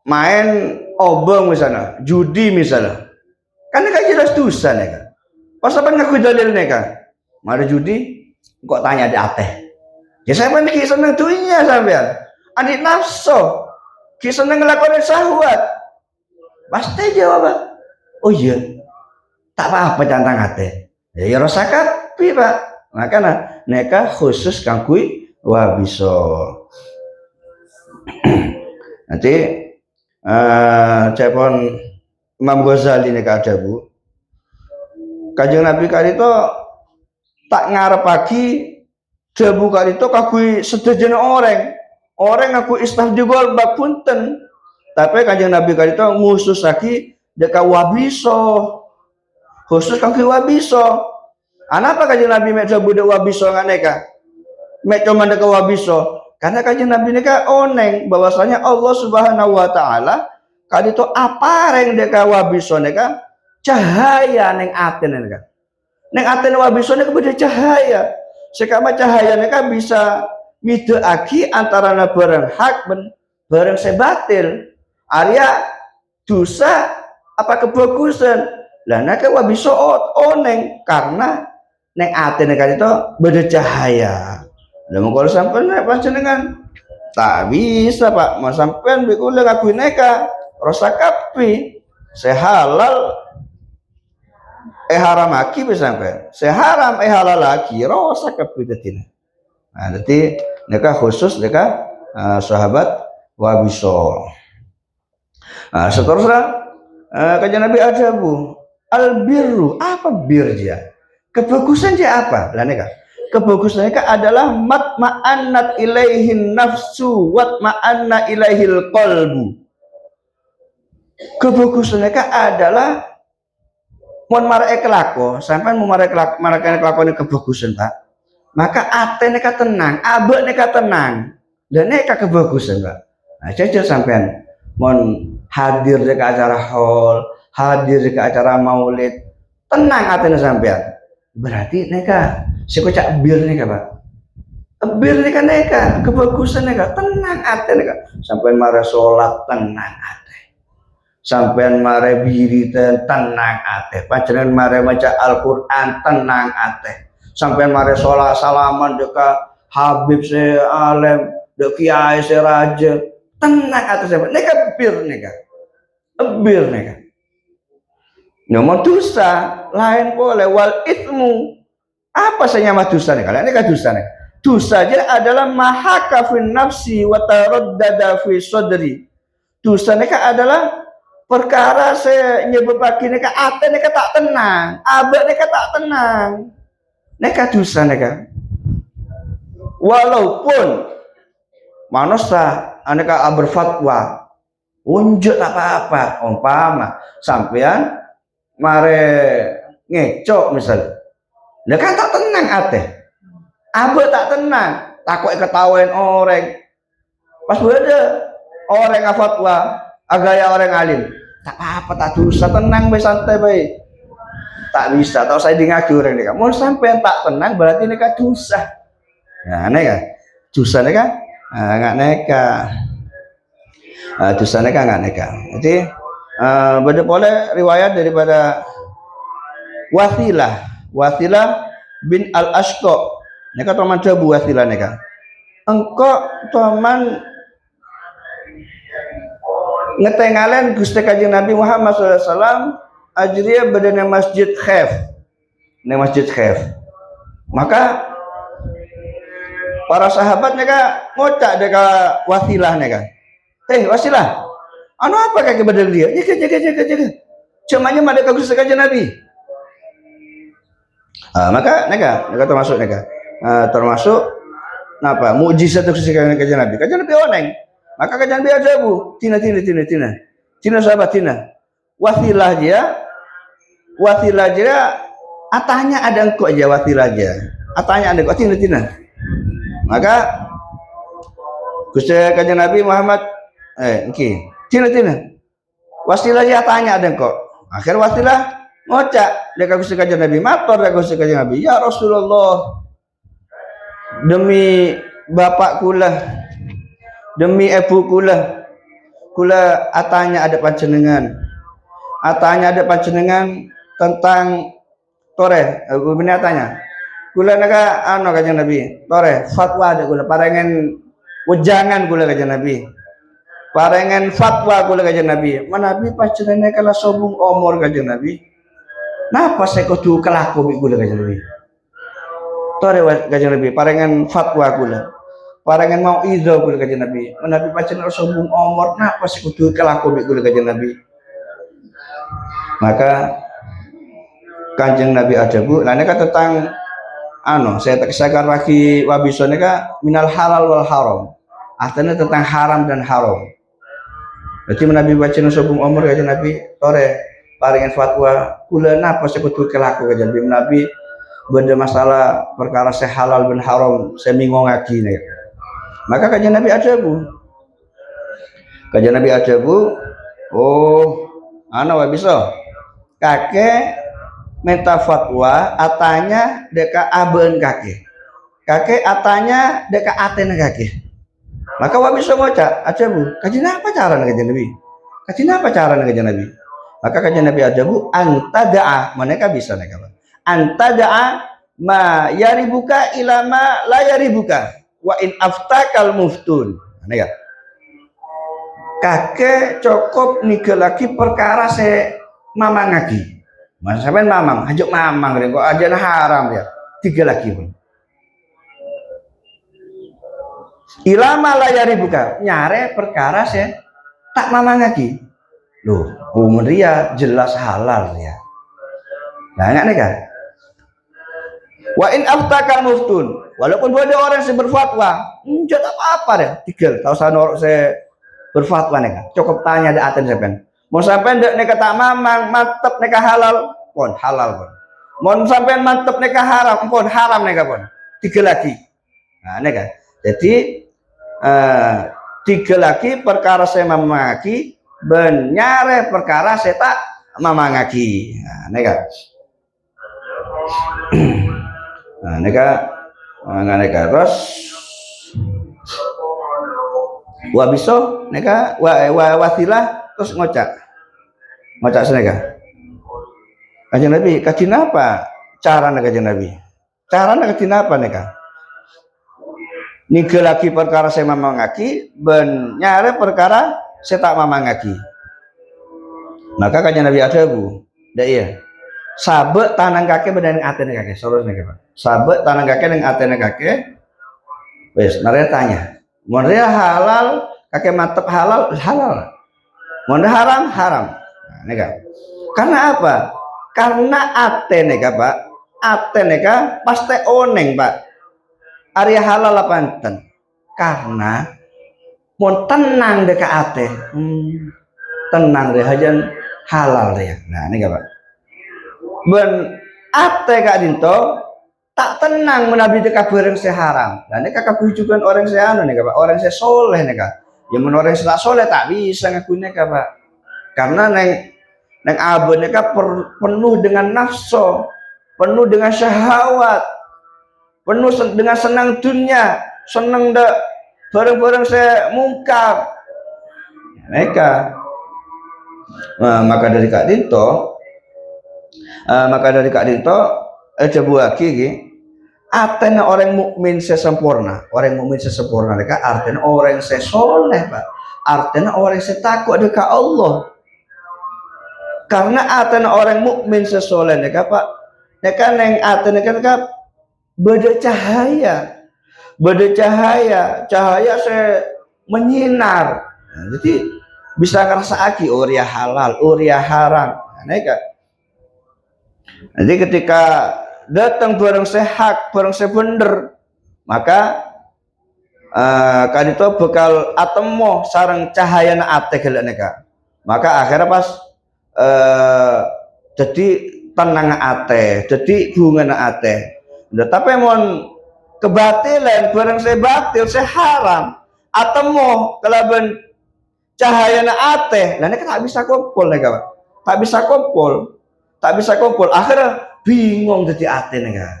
main obong misalnya judi misalnya kan ini kan jelas dosa nih kan pas sampean ngaku dalil nih kan mari judi kok tanya di ateh ya sampean ki seneng dunia sampean andik nafsu ki seneng ngelakuin syahwat pasti jawab oh iya tak apa-apa tentang ateh ya rasa kapi pak makanya neka khusus kangkui wabiso nanti cepon Imam Ghazali neka ada bu Kanjeng Nabi kali itu tak ngarep pagi jabu kali itu kagui sedajan orang aku istafdigol bab punten tapi Kanjeng Nabi kali itu khusus lagi deka wabiso khusus kagui wabiso anapa Kanjeng Nabi mek jabu dek wabiso nganeka mek cuma deka wabiso karena Kanjeng Nabi neka oneng bahwasanya Allah Subhanahu wa taala kali itu apa yang deka wabiso neka cahaya neng aten neka neng aten wabiso neka beda cahaya sekama cahaya neka bisa mideaki antara barang hak barang sebatil Arya dosa apa kebagusan lah neka wabiso oneng karena neng aten neka itu beda cahaya lah kalau sampai nek panjenengan tak bisa pak mau sampean bikule ngakuin neka rasa kapi sehalal haram aki bisa sampai seharam halal lagi rasa kapi detina nah jadi neka khusus neka sahabat wabiso nah seterusnya Kanjeng Nabi ada bu albirru apa birja kebagusan dia apa lah neka kebagusannya adalah matma'annat ilaihin nafsu watma'anna ilaihil qalbu kebagusannya adalah mon marake kelako sampai mau marake kelakone kebagusan pak maka ate neka tenang abek neka tenang dan neka kebagusan pak nah jajal sampean mon hadir di acara hall hadir di acara maulid tenang atene sampean berarti neka si kocak bir neka pak bir neka kebagusan neka tenang ate neka sampean mare sholat tenang ate sampean mare biritan tenang ate panjenengan mare maca Al-Qur'an tenang ate sampean mare sholat salaman deka Habib se alim dek kiai se raja tenang ate sampean neka bir neka nomor dosa lain boleh wal itmu apa senyama dosa nih kalian neka dosa nih dosa aja adalah mahaka fin nafsi wa taraddada fi sadri dosa neka adalah perkara saya nyebabake neka ate neka tak tenang abek neka tak tenang neka dosa neka walaupun manusia aneka berfatwa unjuk apa-apa umpama sampean mare ngecok misalnya neka tak tenang ate abek tak tenang takut ketawain orang pas beda orang fatwa agaya orang alim tak apa tak dosa tenang be santai baik tak bisa atau saya ngaji orang nih mau sampai tak tenang berarti neka dosa nah neka dosa neka nggak neka dosa neka nggak neka jadi pada boleh riwayat daripada Wasilah bin al-Ashqa neka teman jabu Wasilah neka engkau teman ngetengalen Gusti Kanjeng Nabi Muhammad SAW ajriya badana masjid khaf ne masjid khaf maka para sahabatnya ka ngocak deka Wasilah neka Wasilah anu apa kaki badal dia jaga cumanya madeka Gusti Kanjeng Nabi maka neka termasuk termasuk apa mukjizat Gusti Kanjeng Nabi oneng maka Kanjeng Nabi ada bu tina sahabat tina wasilah dia atanya ada engkau aja wasilah dia atanya ada engkau tina maka Gusti Kanjeng Nabi Muhammad tina wasilah dia atanya ada engkau akhir wasilah ngocak dia Gusti Kanjeng Nabi matur dia Gusti Kanjeng Nabi ya Rasulullah demi bapak kula demi ibu kula atanya ada panjenengan tentang tore bener tanya kula naga Kanjeng Nabi tore fatwa ada kula parengen wejangan kula Kanjeng Nabi parengen fatwa kula Kanjeng Nabi manabi panjenengan kala sombong omor Kanjeng Nabi napa saya kudu kelaku kula Kanjeng Nabi tore Kanjeng Nabi parengen fatwa kula parengen mau izo kula Kanjeng Nabi manabi panjenengan sombong omor napa saya kudu kelaku kula Kanjeng Nabi maka Kanjeng Nabi ajabu lah neka tentang saya tak sakar lagi wabiso neka minal halal wal haram artinya tentang haram dan haram jadi Nabi baca sobung umur Kanjeng Nabi tore paringan fatwa kula napa saya kudu kelaku Kanjeng Nabi benda masalah perkara saya halal dan haram saya bingung lagi nih maka Kanjeng Nabi ajabu wabiso kakek minta fatwa atanya deka aben kakek atanya deka aten kakek maka wabi ngoca ajabu kajian apa cara Kanjeng Nabi maka Kanjeng Nabi ajabu antada'a mereka bisa antada'a ma yaribuka ilama la yaribuka wa in aftakal muftun kakek cukup nigelaki perkara se mamang lagi mas sampean mamang hajuk mamang kok aja haram ya tiga lagi pun ilama layari buka nyare perkara saya tak mamang lagi loh umur dia jelas halal ya nah enggak nih kan wa in aftakal muftun walaupun ada orang yang berfatwa enggak apa-apa deh tiga tahu saya berfatwa nih kan cukup tanya ada aten sampean mau sampai neka tak mamang mantep neka halal pun mau sampai mantep neka haram pun haram neka pun tiga lagi nah neka jadi tiga lagi perkara saya mamangaki benyare perkara saya tak mamangaki nah neka terus wabiso neka wasilah terus ngocak senega Kanjeng Nabi kajin apa cara Kanjeng Nabi kajin apa neka nigelaki perkara saya mamangaki ben nyare perkara saya tak mamangaki maka Kanjeng Nabi ajabu dah iya sabek tanang kaki bedan atene kaki soros neka sabek tanang kaki dengan atene kaki wes nare tanya mau halal kakek mantep halal mau haram neka karena apa karena ate neka pak ate neka pasti oneng pak area halal apa enten karena mau tenang deka ate tenang deh hajan halal ya nah neka pak ben ate kak dinto tak tenang menabi deka bareng seharam dan neka kabujukan orang seano neka pak orang se soleh neka yang menurut orang soleh tak bisa ngaku neka pak karena neng abon neka penuh dengan nafsu penuh dengan syahwat penuh dengan senang dunia senang dak bareng-bareng saya mungkar mereka maka dari Kak Dinto aja buah gigi artinya orang mukmin sesempurna mereka artinya orang sesoleh pak artinya orang setakut dekat Allah karena artinya orang mukmin sesoleh mereka pak mereka neng artinya kan beda cahaya saya menyinar nah, jadi bisa ngerasa aki uria halal uria haram mereka jadi ketika datang bareng sehat bareng sebener maka kan itu bekal atemo sarang cahaya na ate gelek neka maka akhirnya pas jadi tenang ate, jadi hubungan ate. Tapi mon kebatilan barang saya batil, saya haram atau mau kelaban cahaya na ate, lah tak bisa kumpul nih kawan, tak bisa kumpul, tak bisa kumpul. Akhirnya bingung jadi ate nih kan,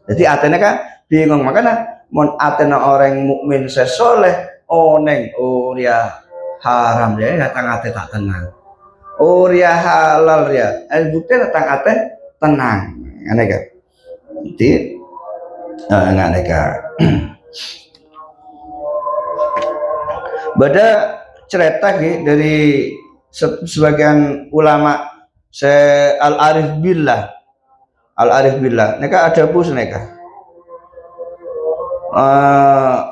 jadi ate nih kan bingung. Makanya mon ate na orang mukmin sesoleh, neng dia haram dia datang ate tak tenang. Dia halal dia, bukti datang ate tenang, aneh kan? Jadi nggak neka. Beda cerita dari sebagian ulama al-arif billah, neka ada bus neka.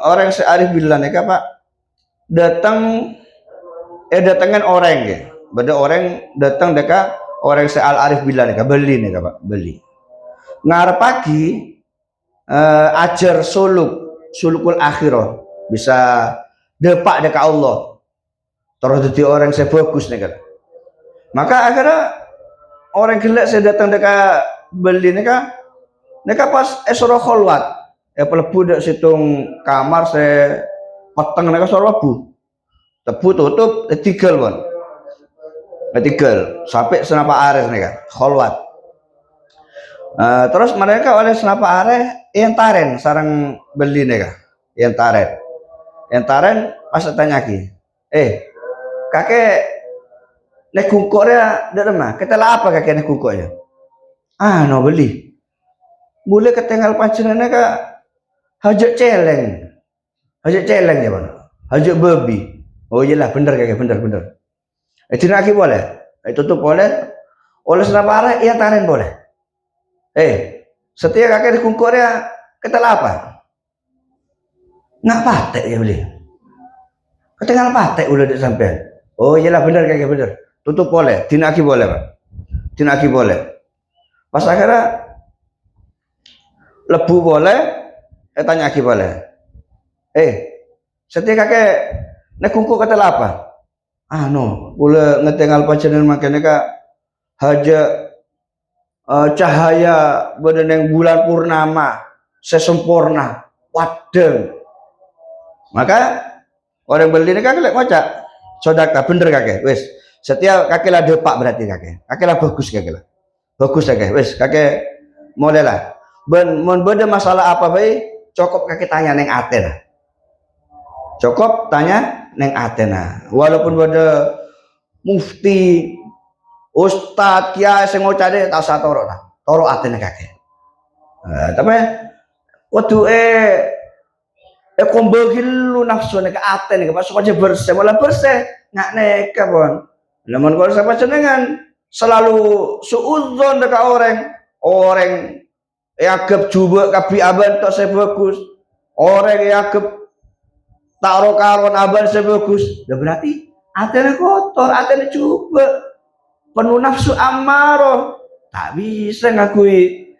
Orang searif billah neka pak datangkan orang ya. Beda orang datang deka orang seal-arif billah neka beli neka pak beli. Ngarep pagi ajar sulukul akhirah bisa depak deka Allah terus jadi orang saya bagus nih kan. Maka akhirnya orang gelek saya datang deka beli neka pas esoro kholwat pelebu dek situng kamar saya peteng neka sorwabu tebu tutup tigel bon sampai senapa ares neka kholwat. Terus mereka oleh senapa ares yang taren sarang beli neka yang taren pas tanya lagi kakek nek kungkoknya dari mana kita lah apa kakek nek kungkoknya no beli boleh ketinggal pancinannya kak hajak celeng ya bang hajak babi. Oh iyalah bener kakek bener tidak lagi boleh tutup boleh oleh senapa ares yang taren boleh setiap kakek di kungkoknya kita lah apa nggak patek ya beli ketinggal patek udah disampaikan. Oh iyalah bener kakek bener tutup boleh tinaki boleh pak tinaki boleh pas akhirnya lebu boleh tanya lagi boleh setiap kakek nek kungku kata apa boleh ngetinggal pacaran makanya kak haja cahaya badan yang bulan purnama sesempurna wadeng. Maka orang beli ini kakek lek maca sodaka bener kakek wes setiap kakek lah depak berarti kakek lah bagus kakek wes kakek mulai lah mon beda masalah apa baik cukup kakek tanya neng Athena cukup tanya neng Athena walaupun beda mufti ustad kiai sing ngocade tak usah toro Athena kakek tapi waduh kombogil lu nafsu nek aten nek pas aja bersih malah bersih nggak neka bon namun kalau sama jenengan selalu suudzon dekat orang agak coba kabi aban tak saya bagus orang agak taruh karon aban saya bagus berarti aten kotor aten coba penuh nafsu amarah tak bisa ngakui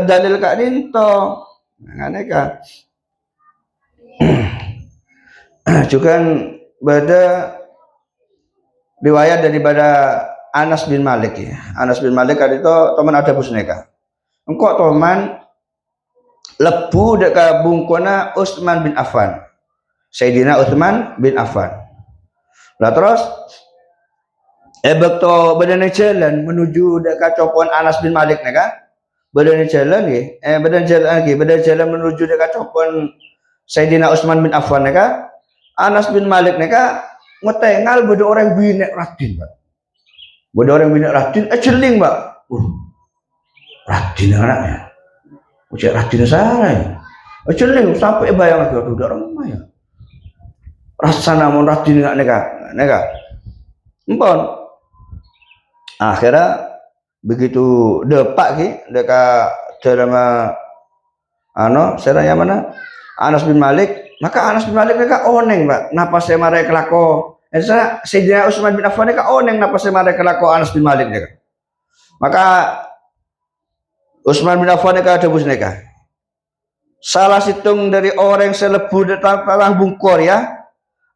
dalil kak Dinto nggak neka. Juga pada riwayat daripada Anas bin Malik ya. Anas bin Malik itu teman ada busneka. Engkau teman lebu dekat bungkuna Utsman bin Affan. Sayyidina Utsman bin Affan. Lah terus bekto badan jalan menuju dekat copon Anas bin Malik neka. Badan jalan menuju dekat copon Sayyidina Utsman bin Affan neka. Anas bin Malik neka ngetengal bodo orang binek Radin pak bodo orang binek Radin celing pak Radin anaknya ucap Radin sana celing sampai bayang lagi udah orang ya rasa namun Radin neka empon akhirnya begitu depak ki dekat dalam seraya mana Anas bin Malik. Maka Anas bin Malik mereka oneng pak, napa saya marah kelako? Sayyidina Utsman bin Affan mereka oneng napa saya marah kelako Anas bin Malik mereka. Maka Utsman bin Affan mereka ada bus mereka. Salah situng dari orang selebu datang bungkor ya.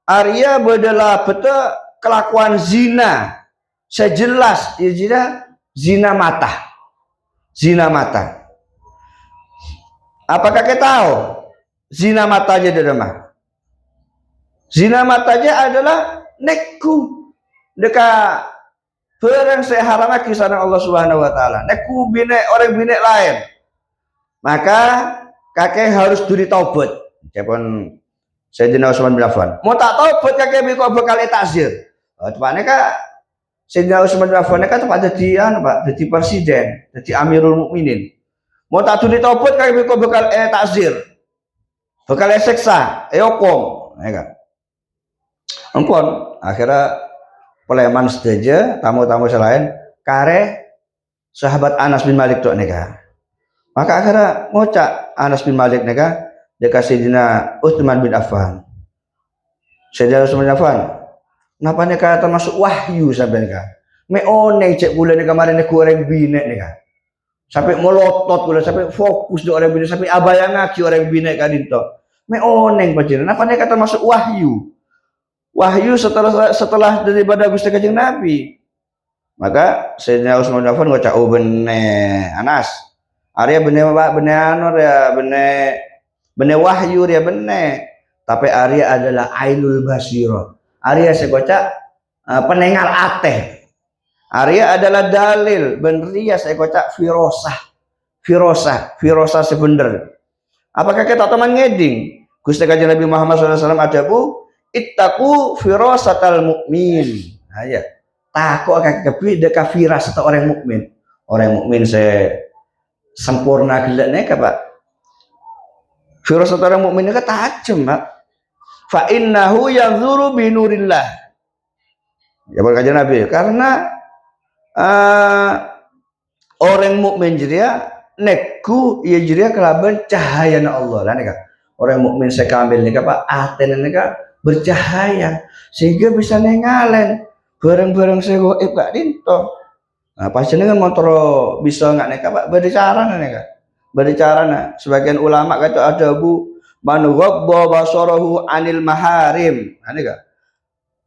Arya adalah betul kelakuan zina sejelas ya zina mata. Zina mata. Apakah kita tahu zina mata aja di rumah? Zina mata aja adalah neku dekat barang saya haram kisah Allah Subhanahu wa taala. Neku bine orang bine lain. Maka kakek harus duri taubat. Capon Sayyidina Utsman bin Affan. Mau tak taubat kakek biko bakal takzir. Tepatnya kak Sayyidina Utsman bin Affan kan tepat jadi Pak, jadi presiden, jadi Amirul Mukminin. Mau tak duri taubat kakek biko bakal takzir. Bakal seksa, hukum, ya kan. Ampun, akhirnya peleman saja tamu-tamu selain kare sahabat Anas bin Malik tuh nikah. Maka akhirnya ngocak Anas bin Malik nikah dekat Sayyidina Utsman bin Affan. Sayyidina Utsman bin Affan, kenapa nikah termasuk wahyu sampai nikah? Me oneng cek bulan nikah kemarin aku orang bine nikah. Sampai melotot pula, sampai fokus di orang bine, sampai abayang ngaki orang bine kadinto. Me oneng paciran. Kenapa nikah termasuk wahyu? Wahyu setelah daripada Gusti Kanjeng Nabi. Maka Sayyidina Utsman bin Affan ngocak bener Anas. Arya bener anor ya bener wahyu ya bener. Tapi Arya adalah ainul basiro. Arya sekocak penengal ateh. Arya adalah dalil. Bener saya kocak firosah sebener. Apakah kita teman ngeding? Gusti Kanjeng Nabi Muhammad SAW ada bu ittaqu firasatal mukmin. Nah, ya. Takut akan dekat firasat orang mukmin. Orang mukmin saya sempurna gelatnya Pak. Firasat orang mukmin itu tajam Pak. Fa innahu yanzuru bi nurillah. Ya berkata Nabi karena orang mukmin jadi neku ia jadi kelaban cahaya Allah lah nih kan. Orang mukmin sekambil nih Pak aten nih kan bercahaya sehingga bisa nengalen bareng-bareng saya goib Kak Dinto. Nah, pasti dengan motor bisa nggak nih Pak berbicara nih Kak. Berbicara nah sebagian ulama kata ada bu man ghadda basarahu anil maharim. Nah, nih Kak.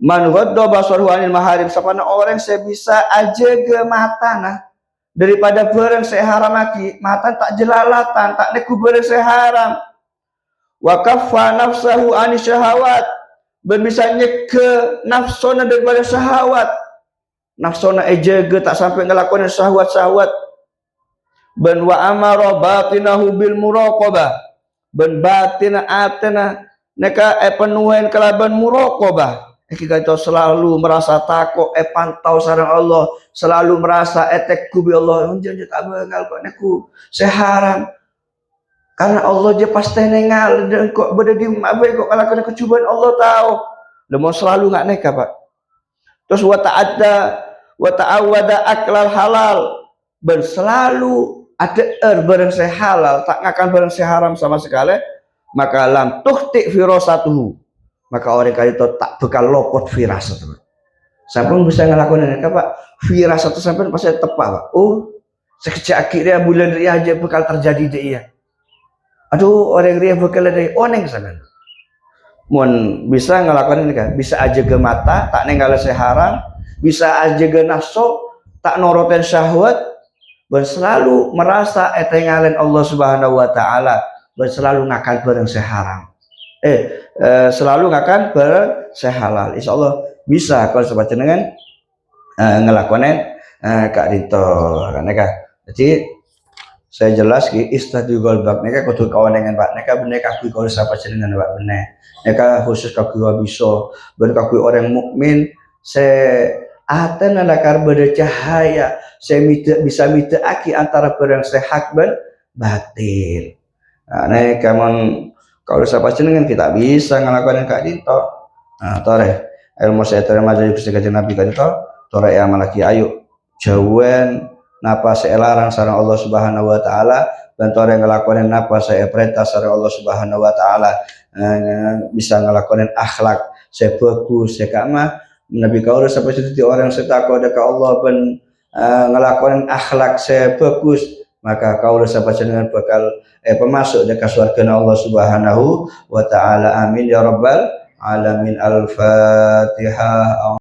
Man ghadda basarahu anil maharim sapana orang saya bisa aja ke mata nah daripada bareng saya haram lagi mata tak jelalatan tak neku bareng saya haram. Wa kaffa nafsahu anis syahawat ben bisa nyeke nafsona daripada syahwat. Nafsona jaga tak sampai ngelakuin syahwat-syahwat. Ben wa amara batinahu bil muraqabah. Ben batina atena neka penuhin kelaban muraqabah. Kita selalu merasa takut pantau sareng Allah, selalu merasa tekku bi Allah janji tak bakal kok neku seharam. Karena Allah je pasti nengal dan kok berada di abai kok kalau kena kecubaan Allah tahu. Dia mau selalu nggak neka Pak. Terus wa ta'awwada aklal halal. Ben selalu ada barang saya halal, tak akan barang saya haram sama sekali. Maka lam tuhti firasatuhu. Maka orang kali itu tak bekal lopot firasat. Sampai bisa ngelakuin neka Pak. Firasat itu sampai pasti tepat Pak. Oh, sejak akhirnya bulan dia aja bekal terjadi dia. Aduh orang dia bekal dari oneng sana. Mun bisa ngelakuin ini kan, bisa aja ke mata tak nenggal seharam, bisa aja ke nafsu tak noroten syahwat, dan selalu merasa etengalen Allah Subhanahu wa taala, dan selalu ngakan bareng seharam. Selalu ngakan bareng sehalal. Insyaallah bisa kalau sobat jenengan ngelakuin Kak Dinto kan jadi saya jelas ki istadugol bab neka kudu kawanengan Pak neka bener kakui kalau siapa jenengan Pak bener neka khusus kakui bisa ben kakui orang mukmin saya aten nakar bercahaya saya bisa mita aki antara barang sehat ben batil. Nah neka mon kalau siapa jenengan kita bisa ngelakuin Kak Dinto. Nah tore ilmu saya terima dari Gusti Kanjeng Nabi Kak Dinto tore ya malaki ayo jauhan napa saya larang sareng Allah Subhanahu wa taala dan orang ngelakuin napa saya perintah sareng Allah Subhanahu wa taala bisa ngelakuin akhlak saya bagus saya kama Nabi kaula sampai jadi orang saya takut dekat Allah ben ngelakuin akhlak saya bagus maka kaula sampai dengan bakal pemasuk dekat surga Allah Subhanahu wa taala amin ya rabbal alamin al-fatihah.